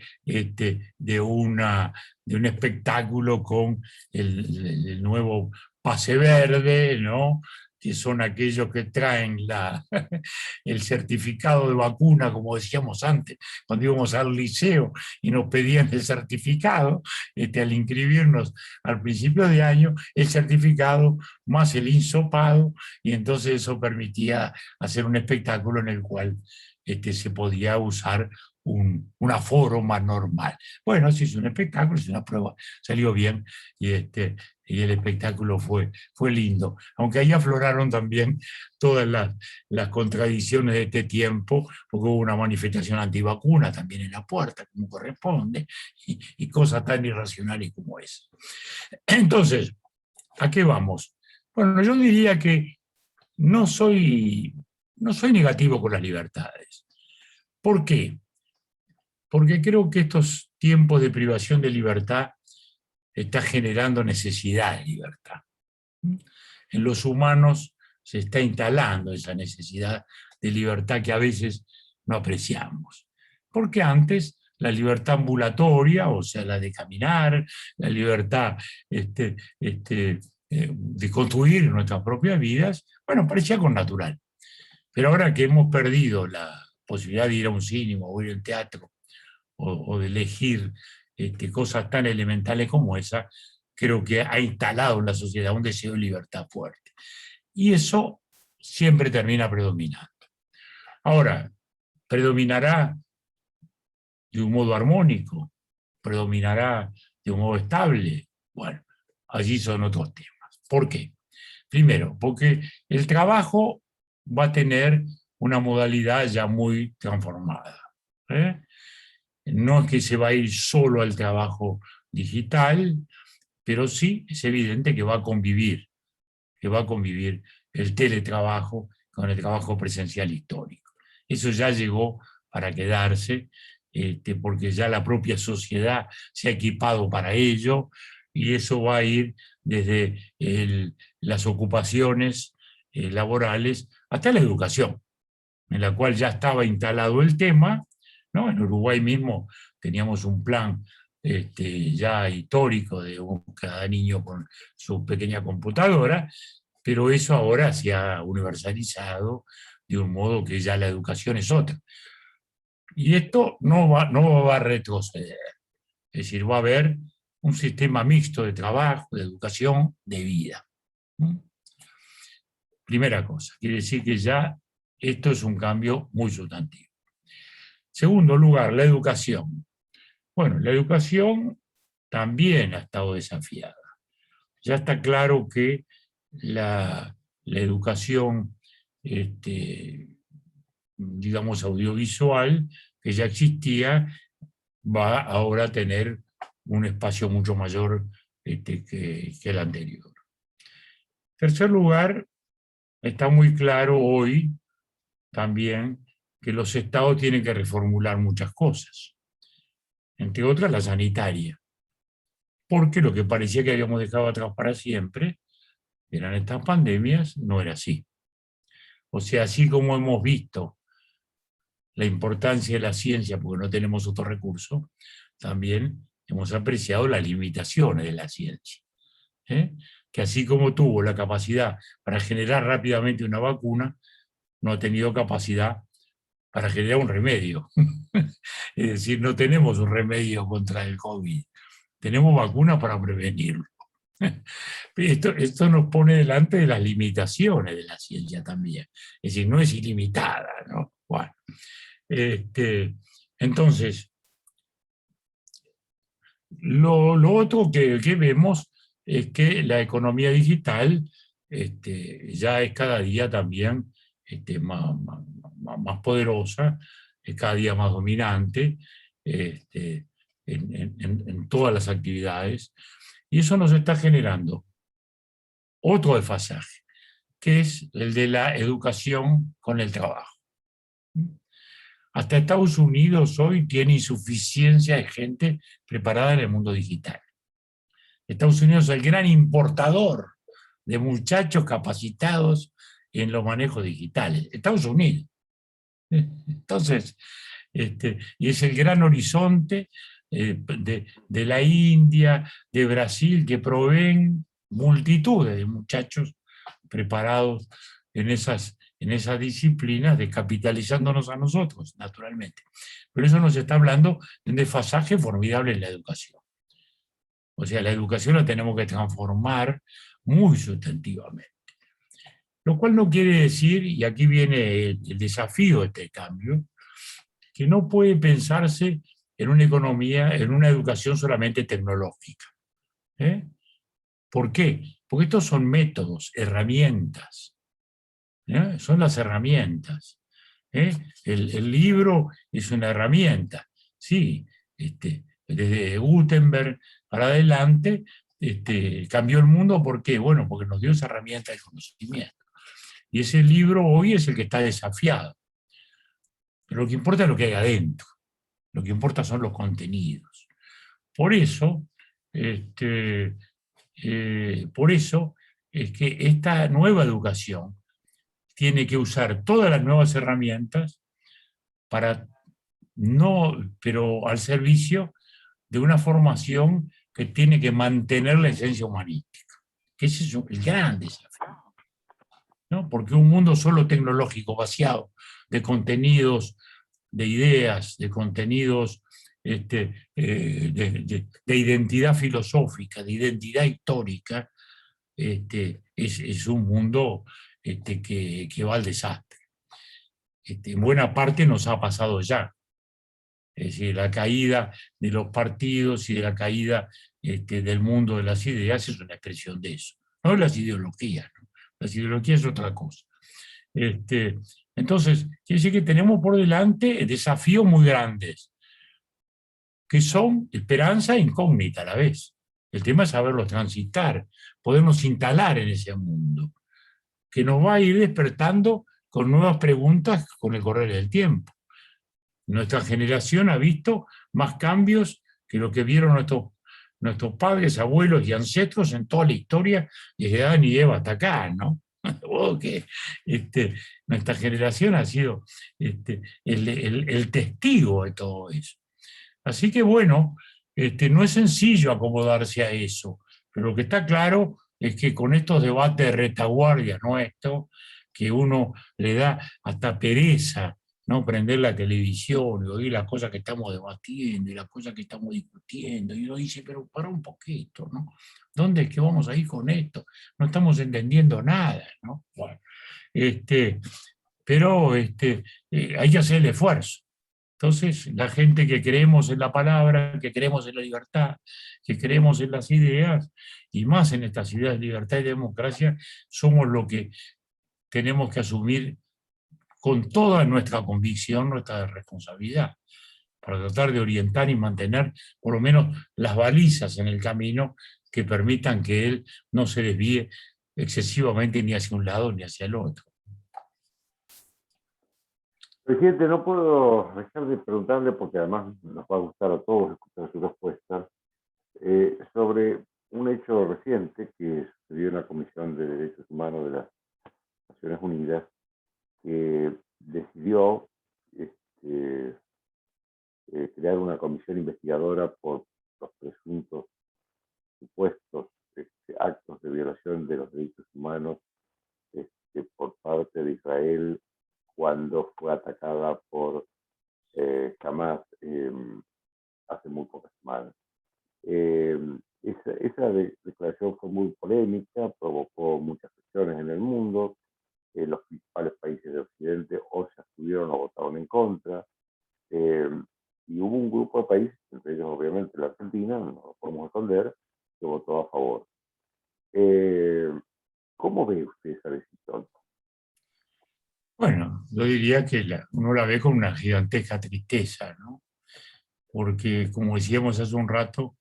un espectáculo con el nuevo pase verde, ¿no? Que son aquellos que traen el certificado de vacuna, como decíamos antes, cuando íbamos al liceo y nos pedían el certificado, al inscribirnos al principio de año, el certificado más el hisopado, y entonces eso permitía hacer un espectáculo en el cual se podía usar un aforo más normal. Bueno, se hizo un espectáculo, es una prueba, salió bien, y el espectáculo fue lindo. Aunque ahí afloraron también todas las contradicciones de este tiempo, porque hubo una manifestación antivacuna también en la puerta, como corresponde, y cosas tan irracionales como esa. Entonces, ¿A qué vamos? Bueno, yo diría que no soy negativo con las libertades. ¿Por qué? Porque creo que estos tiempos de privación de libertad están generando necesidad de libertad. En los humanos se está instalando esa necesidad de libertad que a veces no apreciamos. Porque antes la libertad ambulatoria, o sea, la de caminar, la libertad de construir nuestras propias vidas, bueno, parecía con natural. Pero ahora que hemos perdido la posibilidad de ir a un cine o ir al teatro, o de elegir cosas tan elementales como esa, creo que ha instalado en la sociedad un deseo de libertad fuerte. Y eso siempre termina predominando. Ahora, predominará de un modo armónico, predominará de un modo estable. Bueno, allí son otros temas. ¿Por qué? Primero, porque el trabajo va a tener una modalidad ya muy transformada. No es que se va a ir solo al trabajo digital, pero sí es evidente que va a convivir el teletrabajo con el trabajo presencial histórico. Eso ya llegó para quedarse, porque ya la propia sociedad se ha equipado para ello, y eso va a ir desde las ocupaciones laborales hasta la educación, en la cual ya estaba instalado el tema, ¿no? En Uruguay mismo teníamos un plan ya histórico de cada niño con su pequeña computadora, pero eso ahora se ha universalizado de un modo que ya la educación es otra. Y esto no va a retroceder. Es decir, va a haber un sistema mixto de trabajo, de educación, de vida. Primera cosa, quiere decir que ya esto es un cambio muy sustantivo. Segundo lugar, la educación. Bueno, la educación también ha estado desafiada. Ya está claro que la educación, digamos, audiovisual, que ya existía, va ahora a tener un espacio mucho mayor que el anterior. En tercer lugar, está muy claro hoy también que los estados tienen que reformular muchas cosas, entre otras la sanitaria, porque lo que parecía que habíamos dejado atrás para siempre eran estas pandemias, no era así. O sea, así como hemos visto la importancia de la ciencia, porque no tenemos otro recurso, también hemos apreciado las limitaciones de la ciencia. Que así como tuvo la capacidad para generar rápidamente una vacuna, no ha tenido capacidad para generar un remedio. Es decir, no tenemos un remedio contra el COVID, tenemos vacunas para prevenirlo. Esto nos pone delante de las limitaciones de la ciencia también. Es decir, no es ilimitada, ¿no? Bueno, entonces, lo otro que vemos es que la economía digital ya es cada día también más poderosa, es cada día más dominante en todas las actividades, y eso nos está generando otro desfasaje, que es el de la educación con el trabajo. Hasta Estados Unidos hoy tiene insuficiencia de gente preparada en el mundo digital. Estados Unidos es el gran importador de muchachos capacitados en los manejos digitales. Estados Unidos. Entonces, y es el gran horizonte de la India, de Brasil, que proveen multitudes de muchachos preparados en esas disciplinas, descapitalizándonos a nosotros, naturalmente. Pero eso nos está hablando de un desfasaje formidable en la educación. O sea, la educación la tenemos que transformar muy sustantivamente. Lo cual no quiere decir, y aquí viene el desafío de este cambio, que no puede pensarse en una economía, en una educación solamente tecnológica. ¿Por qué? Porque estos son métodos, herramientas. Son las herramientas. El libro es una herramienta. Sí, desde Gutenberg para adelante, cambió el mundo. ¿Por qué? Bueno, porque nos dio esa herramienta de conocimiento. Y ese libro hoy es el que está desafiado. Pero lo que importa es lo que hay adentro. Lo que importa son los contenidos. Por eso, es que esta nueva educación tiene que usar todas las nuevas herramientas pero al servicio de una formación que tiene que mantener la esencia humanística. Que ese es el gran desafío, ¿no? Porque un mundo solo tecnológico, vaciado de contenidos, de ideas, de contenidos, de identidad filosófica, de identidad histórica, es un mundo que va al desastre. En buena parte nos ha pasado ya. Es decir, la caída de los partidos y de la caída del mundo de las ideas es una expresión de eso. No las ideologías, ¿no? Las ideologías es otra cosa. Entonces, quiere decir que tenemos por delante desafíos muy grandes, que son esperanza e incógnita a la vez. El tema es saberlos transitar, podernos instalar en ese mundo, que nos va a ir despertando con nuevas preguntas con el correr del tiempo. Nuestra generación ha visto más cambios que lo que vieron nuestros padres, abuelos y ancestros en toda la historia, desde Adán y Eva hasta acá, ¿no? Que nuestra generación ha sido el testigo de todo eso. Así que bueno, no es sencillo acomodarse a eso, pero lo que está claro es que con estos debates de retaguardia nuestros, que uno le da hasta pereza, ¿no? Prender la televisión y oír las cosas que estamos debatiendo y las cosas que estamos discutiendo, y uno dice, pero para un poquito, ¿no? ¿Dónde es que vamos a ir con esto? No estamos entendiendo nada, ¿no? Bueno, pero hay que hacer el esfuerzo. Entonces, la gente que creemos en la palabra, que creemos en la libertad, que creemos en las ideas, y más en estas ideas de libertad y democracia, somos lo que tenemos que asumir con toda nuestra convicción, nuestra responsabilidad, para tratar de orientar y mantener por lo menos las balizas en el camino que permitan que él no se desvíe excesivamente ni hacia un lado ni hacia el otro. Presidente, no puedo dejar de preguntarle, porque además nos va a gustar a todos escuchar su respuesta, sobre un hecho reciente que sucedió en la Comisión de Derechos Humanos de las Naciones Unidas, que decidió crear una comisión investigadora por los presuntos supuestos actos de violación de los derechos humanos por parte de Israel cuando fue atacada por Hamas hace muy pocas semanas. Esa declaración fue muy polémica, provocó muchas cuestiones en el mundo. Los principales países de Occidente o se abstuvieron o votaron en contra. Y hubo un grupo de países, entre ellos obviamente la Argentina, no lo podemos esconder, que votó a favor. ¿Cómo ve usted esa decisión? Bueno, yo diría que uno la ve con una gigantesca tristeza, ¿no? Porque, como decíamos hace un rato,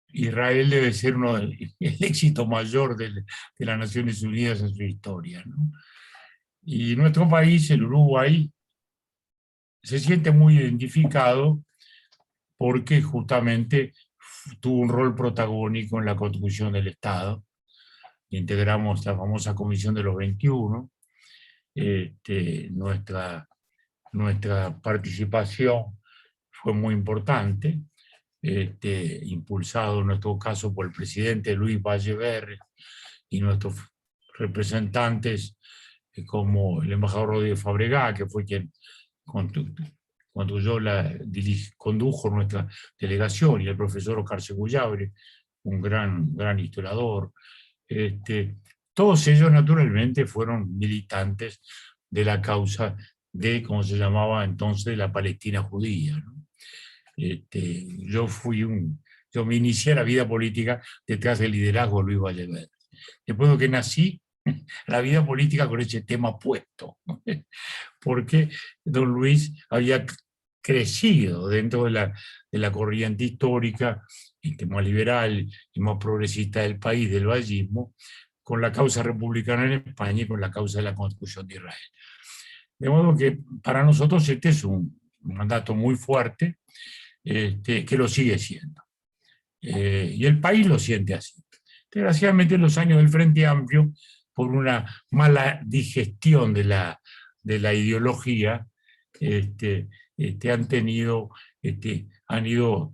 Israel debe ser el éxito mayor de las Naciones Unidas en su historia, ¿no? Y nuestro país, el Uruguay, se siente muy identificado porque justamente tuvo un rol protagónico en la construcción del Estado. Integramos la famosa Comisión de los 21. Nuestra participación fue muy importante, impulsado en nuestro caso por el presidente Luis Valle y nuestros representantes como el embajador Rodríguez de Fabregá, que fue quien condujo nuestra delegación, y el profesor Oscar Segullabre, un gran historiador. Todos ellos naturalmente fueron militantes de la causa de, como se llamaba entonces, la Palestina judía, ¿no? Yo me inicié la vida política detrás del liderazgo de Luis Valle. Después de que nací, la vida política con ese tema puesto, porque don Luis había crecido dentro de la corriente histórica más liberal y más progresista del país, del vallismo, con la causa republicana en España y con la causa de la construcción de Israel. De modo que para nosotros este es un mandato muy fuerte, que lo sigue siendo. Y el país lo siente así. Desgraciadamente, en los años del Frente Amplio, por una mala digestión de la ideología, han ido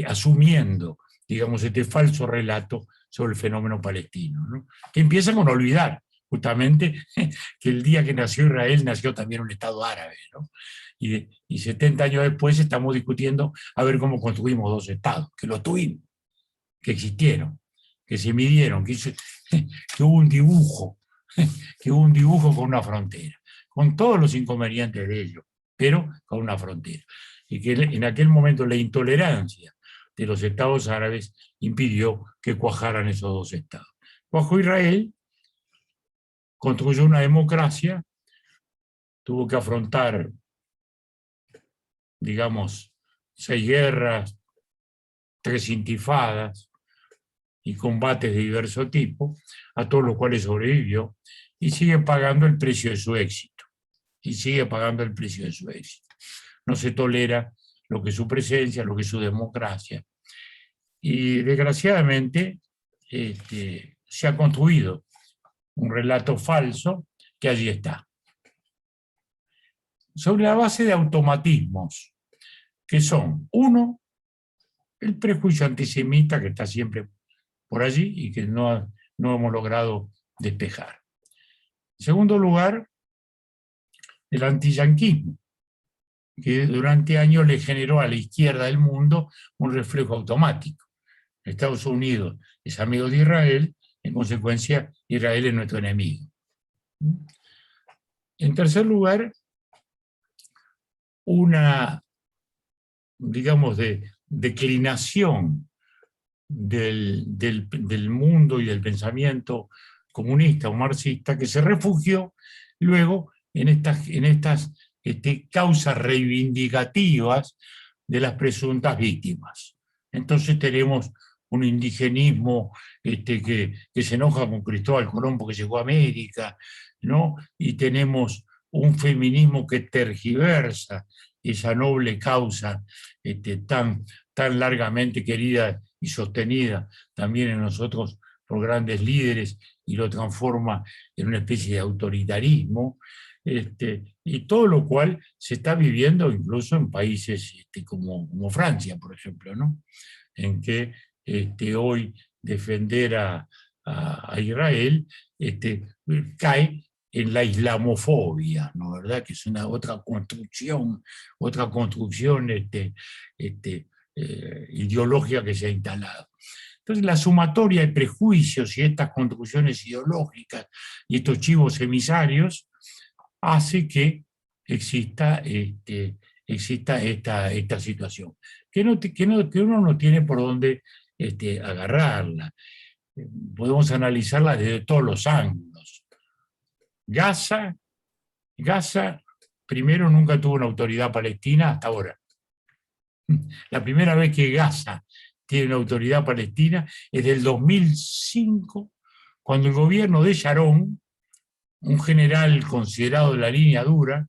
asumiendo, digamos, este falso relato sobre el fenómeno palestino, ¿no? Que empieza con olvidar justamente que el día que nació Israel nació también un Estado árabe, ¿no? Y 70 años después estamos discutiendo a ver cómo construimos dos estados, que los tuvimos, que existieron, que se midieron, que hubo un dibujo, que hubo un dibujo con una frontera, con todos los inconvenientes de ello, pero con una frontera. Y que en aquel momento la intolerancia de los estados árabes impidió que cuajaran esos dos estados. Cuajó Israel, construyó una democracia, tuvo que afrontar, digamos, 6 guerras, 3 intifadas y combates de diverso tipo, a todos los cuales sobrevivió, y sigue pagando el precio de su éxito. Y sigue pagando el precio de su éxito. No se tolera lo que es su presencia, lo que es su democracia. Y desgraciadamente se ha construido un relato falso que allí está. Sobre la base de automatismos, que son, uno, el prejuicio antisemita que está siempre por allí y que no hemos logrado despejar. En segundo lugar, el antiyanquismo, que durante años le generó a la izquierda del mundo un reflejo automático. Estados Unidos es amigo de Israel, en consecuencia, Israel es nuestro enemigo. En tercer lugar, una, digamos, declinación del mundo y del pensamiento comunista o marxista que se refugió luego en estas causas reivindicativas de las presuntas víctimas. Entonces tenemos un indigenismo que se enoja con Cristóbal Colón porque llegó a América, ¿no? Y tenemos un feminismo que tergiversa esa noble causa tan largamente querida y sostenida también en nosotros por grandes líderes, y lo transforma en una especie de autoritarismo, y todo lo cual se está viviendo incluso en países como Francia, por ejemplo, ¿no? En que hoy defender a Israel cae en la islamofobia, ¿no? ¿Verdad? Que es otra construcción ideológica que se ha instalado. Entonces, la sumatoria de prejuicios y estas construcciones ideológicas y estos chivos emisarios hace que exista esta situación, que uno no tiene por dónde agarrarla. Podemos analizarla desde todos los ángulos. Gaza, primero, nunca tuvo una autoridad palestina hasta ahora. La primera vez que Gaza tiene una autoridad palestina es del 2005, cuando el gobierno de Sharon, un general considerado de la línea dura,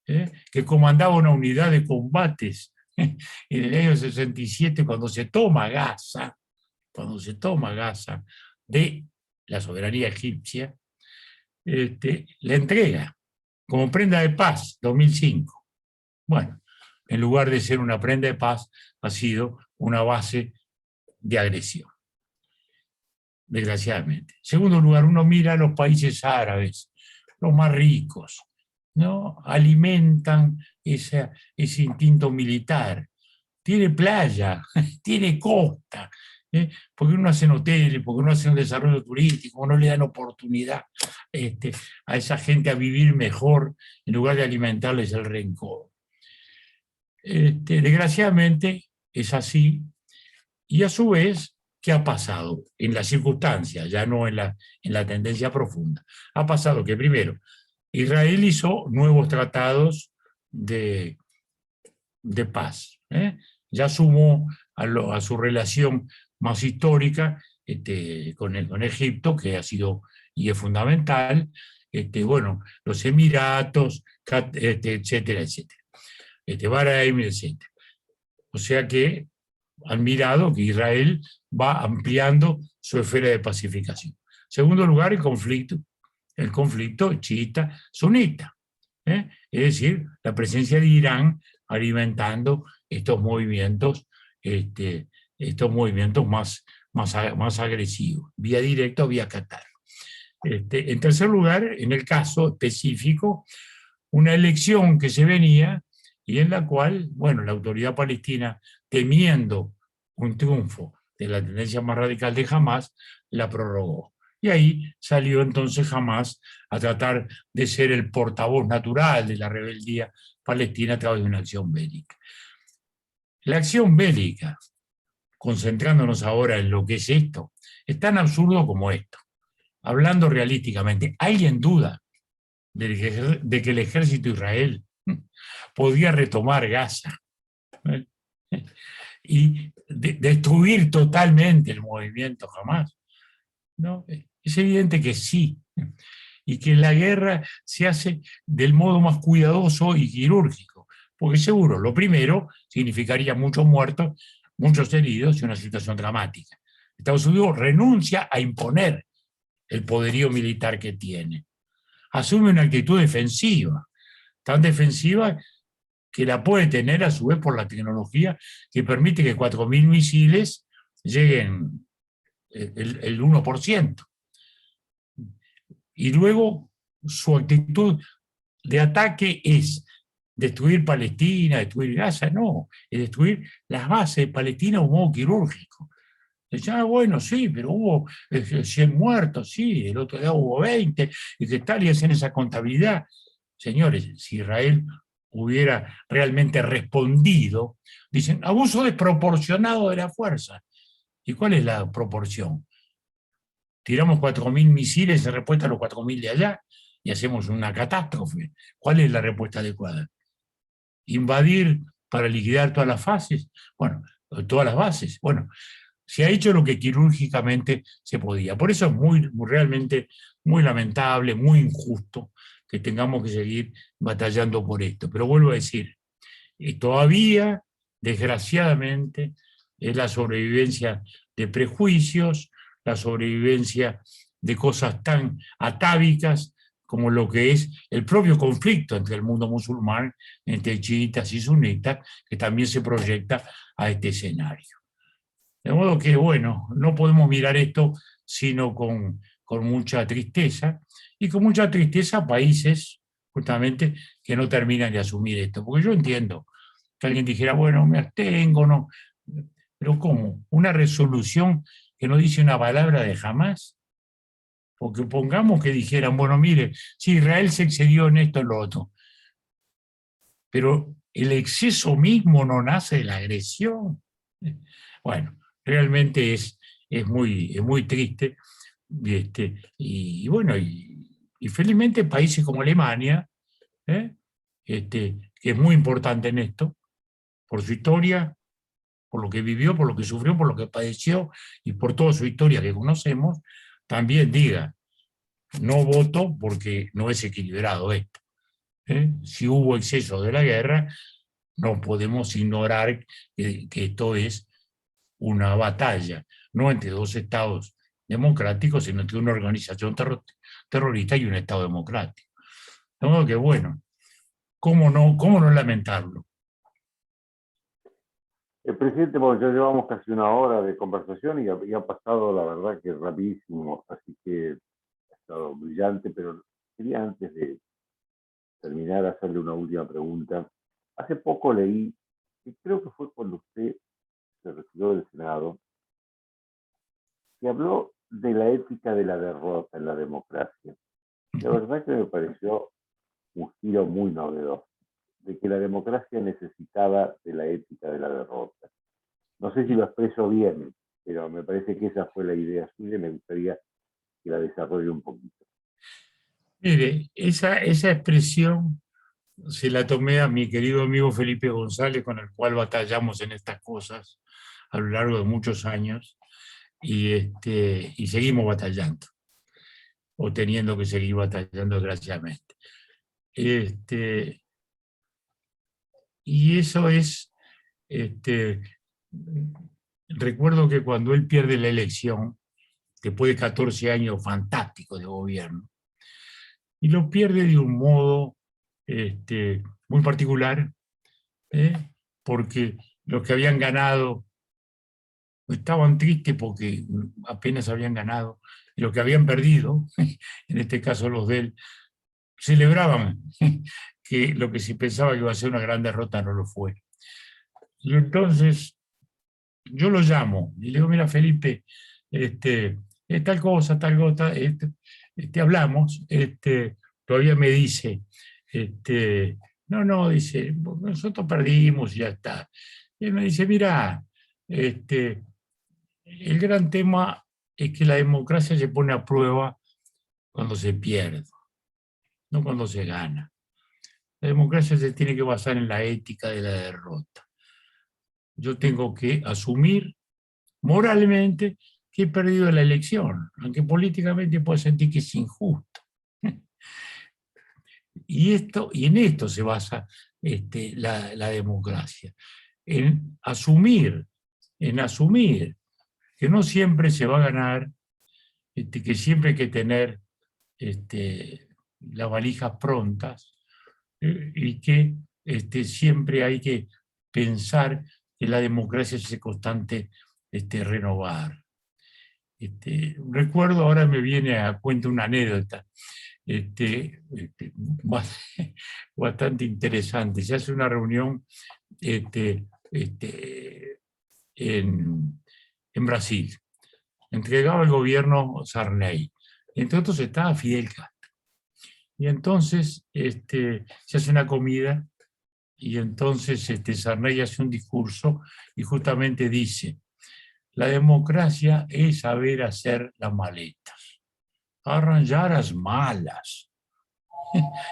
que comandaba una unidad de combates en el año 67, cuando se toma Gaza de la soberanía egipcia, la entrega como prenda de paz, 2005. Bueno, en lugar de ser una prenda de paz, ha sido una base de agresión, desgraciadamente. En segundo lugar, uno mira a los países árabes, los más ricos, ¿no? Alimentan ese instinto militar. Tiene playa, tiene costa, porque uno hace hoteles, porque uno hace un desarrollo turístico, no le dan oportunidad a esa gente a vivir mejor en lugar de alimentarles el rencor. Desgraciadamente es así, y a su vez, ¿qué ha pasado? En las circunstancias, ya no en la tendencia profunda. Ha pasado que primero, Israel hizo nuevos tratados de paz. Ya sumó a su relación más histórica con Egipto, que ha sido y es fundamental, bueno, los Emiratos, etcétera, etcétera, Bahrein, etcétera. O sea que han mirado que Israel va ampliando su esfera de pacificación. En segundo lugar, el conflicto chiita-sunita, es decir, la presencia de Irán alimentando estos movimientos más agresivos, vía directa o vía Qatar. En tercer lugar, en el caso específico, una elección que se venía y en la cual, bueno, la autoridad palestina, temiendo un triunfo de la tendencia más radical de Hamás, la prorrogó. Y ahí salió entonces Hamás a tratar de ser el portavoz natural de la rebeldía palestina a través de una acción bélica. La acción bélica, concentrándonos ahora en lo que es esto, es tan absurdo como esto. Hablando realísticamente, ¿alguien duda de que el ejército de Israel podía retomar Gaza y destruir totalmente el movimiento Hamás? ¿No? Es evidente que sí, y que la guerra se hace del modo más cuidadoso y quirúrgico, porque seguro, lo primero significaría muchos muertos, muchos heridos y una situación dramática. Estados Unidos renuncia a imponer el poderío militar que tiene. Asume una actitud defensiva, tan defensiva que la puede tener a su vez por la tecnología que permite que 4.000 misiles lleguen el 1%. Y luego su actitud de ataque es destruir Palestina, destruir Gaza, no, es destruir las bases de Palestina de un modo quirúrgico. Decía, bueno, sí, pero hubo 100 muertos, sí, el otro día hubo 20, y que tal, y hacen esa contabilidad. Señores, si Israel hubiera realmente respondido, dicen, abuso desproporcionado de la fuerza. ¿Y cuál es la proporción? Tiramos 4.000 misiles en respuesta a los 4.000 de allá y hacemos una catástrofe. ¿Cuál es la respuesta adecuada? ¿Invadir para liquidar todas las fases? Bueno, todas las bases. Bueno, se ha hecho lo que quirúrgicamente se podía. Por eso es realmente muy lamentable, muy injusto que tengamos que seguir batallando por esto. Pero vuelvo a decir, todavía, desgraciadamente, es la sobrevivencia de prejuicios, la sobrevivencia de cosas tan atávicas como lo que es el propio conflicto entre el mundo musulmán, entre chiitas y sunitas, que también se proyecta a este escenario. De modo que, bueno, no podemos mirar esto sino con mucha tristeza, y con mucha tristeza países, justamente, que no terminan de asumir esto. Porque yo entiendo que alguien dijera, bueno, me abstengo, no. Pero ¿cómo? Una resolución que no dice una palabra de Hamás. Porque pongamos que dijeran, bueno, mire, si Israel se excedió en esto, en lo otro. Pero el exceso mismo no nace de la agresión. Bueno, realmente es muy triste. Y bueno, y felizmente países como Alemania, que es muy importante en esto, por su historia, por lo que vivió, por lo que sufrió, por lo que padeció y por toda su historia que conocemos, también diga, no voto porque no es equilibrado esto. Si hubo exceso de la guerra, no podemos ignorar que esto es una batalla, no entre dos estados democráticos, sino entre una organización terrorista y un estado democrático. De modo que, bueno, ¿cómo no lamentarlo? Presidente, bueno, ya llevamos casi una hora de conversación y ha pasado, la verdad, que rapidísimo, así que ha estado brillante, pero quería antes de terminar hacerle una última pregunta. Hace poco leí, y creo que fue cuando usted se retiró del Senado, que habló de la ética de la derrota en la democracia. La verdad que me pareció un giro muy novedoso, de que la democracia necesitaba de la ética de la derrota. No sé si lo expreso bien, pero me parece que esa fue la idea suya y me gustaría que la desarrolle un poquito. Mire, esa expresión se la tomé a mi querido amigo Felipe González, con el cual batallamos en estas cosas a lo largo de muchos años y seguimos batallando, o teniendo que seguir batallando desgraciadamente. Y eso es, recuerdo que cuando él pierde la elección, después de 14 años fantásticos de gobierno, y lo pierde de un modo muy particular, porque los que habían ganado estaban tristes porque apenas habían ganado, y los que habían perdido, en este caso los de él, celebraban que lo que se pensaba que iba a ser una gran derrota no lo fue. Y entonces yo lo llamo y le digo, mira Felipe, tal cosa, hablamos, todavía me dice, no, dice, nosotros perdimos y ya está. Y él me dice, mira, el gran tema es que la democracia se pone a prueba cuando se pierde, no cuando se gana. La democracia se tiene que basar en la ética de la derrota. Yo tengo que asumir moralmente que he perdido la elección, aunque políticamente puedo sentir que es injusto. Y en esto se basa la democracia, en asumir que no siempre se va a ganar, que siempre hay que tener las valijas prontas, y que siempre hay que pensar que la democracia es ese constante renovar. Recuerdo, ahora me viene a cuento una anécdota bastante interesante. Se hace una reunión en Brasil. Entregaba el gobierno Sarney. Entre otros estaba Fidel Castro. Y entonces se hace una comida y entonces Sarney hace un discurso y justamente dice: la democracia es saber hacer las maletas, arranjar las malas.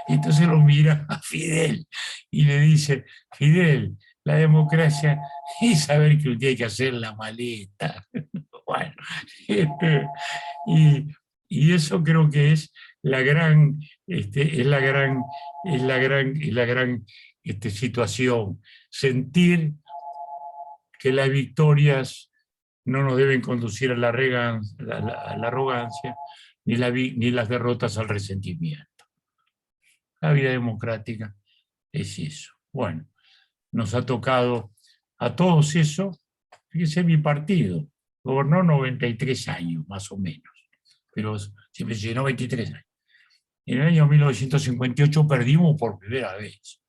Y entonces lo mira a Fidel y le dice: Fidel, la democracia es saber que usted hay que hacer la maleta. Bueno, y eso creo que es la gran, situación, sentir que las victorias no nos deben conducir a la arrogancia, ni las derrotas al resentimiento. La vida democrática es eso. Bueno, nos ha tocado a todos eso. Fíjese, mi partido gobernó 93 años, más o menos, pero siempre se llenó 23 años. En el año 1958 perdimos por primera vez.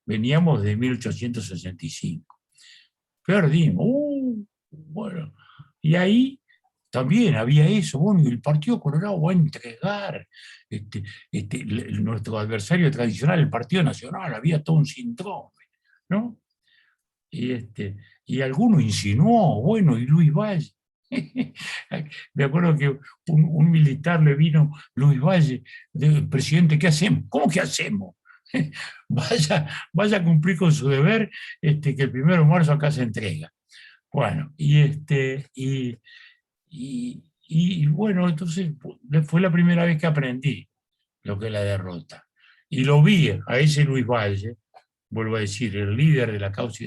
Veníamos de 1865. Perdimos. Bueno, y ahí también había eso. Bueno, y el Partido Colorado va a entregar nuestro adversario tradicional, el Partido Nacional. Había todo un síndrome, ¿no? Y alguno insinuó, bueno, y Luis Valle. Me acuerdo que un militar le vino, Luis Valle, presidente, ¿qué hacemos? ¿Cómo que hacemos? Vaya a cumplir con su deber, que el 1 de marzo acá se entrega. Bueno, y bueno, entonces fue la primera vez que aprendí lo que es la derrota. Y lo vi a ese Luis Valle, vuelvo a decir, el líder de la causa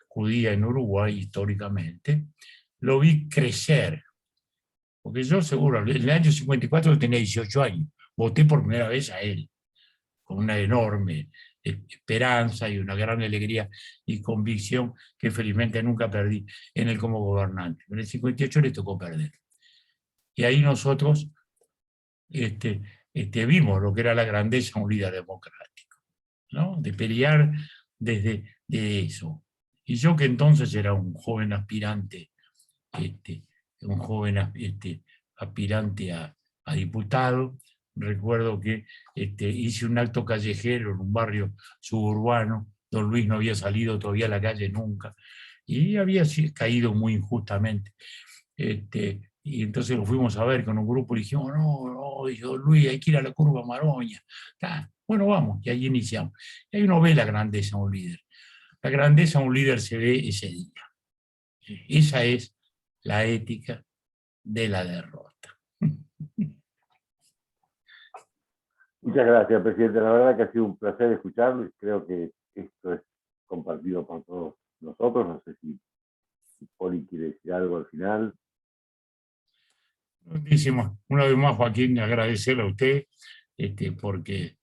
judía en Uruguay históricamente, lo vi crecer. Porque yo seguro, en el año 54 yo tenía 18 años, voté por primera vez a él, con una enorme esperanza y una gran alegría y convicción que felizmente nunca perdí en él como gobernante. En el 58 le tocó perder. Y ahí nosotros vimos lo que era la grandeza de un líder democrático, ¿no? De pelear desde eso. Y yo, que entonces era un joven aspirante, aspirante a diputado, recuerdo que hice un acto callejero en un barrio suburbano. Don Luis no había salido todavía a la calle nunca y había caído muy injustamente. Y entonces lo fuimos a ver con un grupo y dijimos: no, dijo Don Luis, hay que ir a la curva Maroña. Bueno, vamos, y ahí iniciamos. Y ahí uno ve la grandeza de un líder. La grandeza de un líder se ve ese día. Esa es la ética de la derrota. Muchas gracias, presidente. La verdad que ha sido un placer escucharlo y creo que esto es compartido por todos nosotros. No sé si Poli quiere decir algo al final. Muchísimo. Una vez más, Joaquín, agradecerle a usted, porque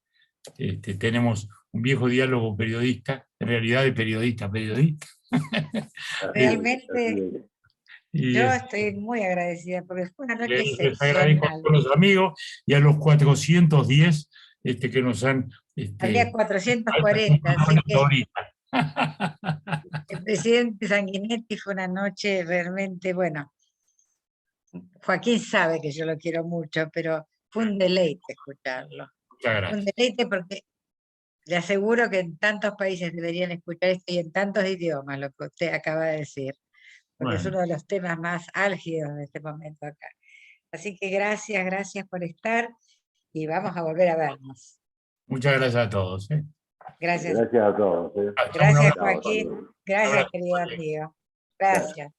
tenemos un viejo diálogo periodista, en realidad de periodista a periodista. Realmente Y yo estoy muy agradecida porque fue una noche les agradezco a excepcional. todos los amigos y a los 410 que nos han... Había 440, así que ahorita. el presidente Sanguinetti fue una noche realmente, bueno, Joaquín sabe que yo lo quiero mucho, pero fue un deleite escucharlo. Muchas Un gracias. deleite porque le aseguro que en tantos países deberían escuchar esto y en tantos idiomas, lo que usted acaba de decir, porque es Bueno, uno de los temas más álgidos de este momento acá. Así que gracias, gracias por estar y vamos a volver a vernos. muchas gracias a todos. Gracias, Gracias a todos. Hasta una gracias vez. Joaquín, gracias Abrazo. querido amigo, gracias.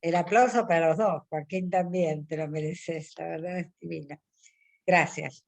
El aplauso para los dos, Joaquín también, te lo mereces, la verdad es divina. Gracias.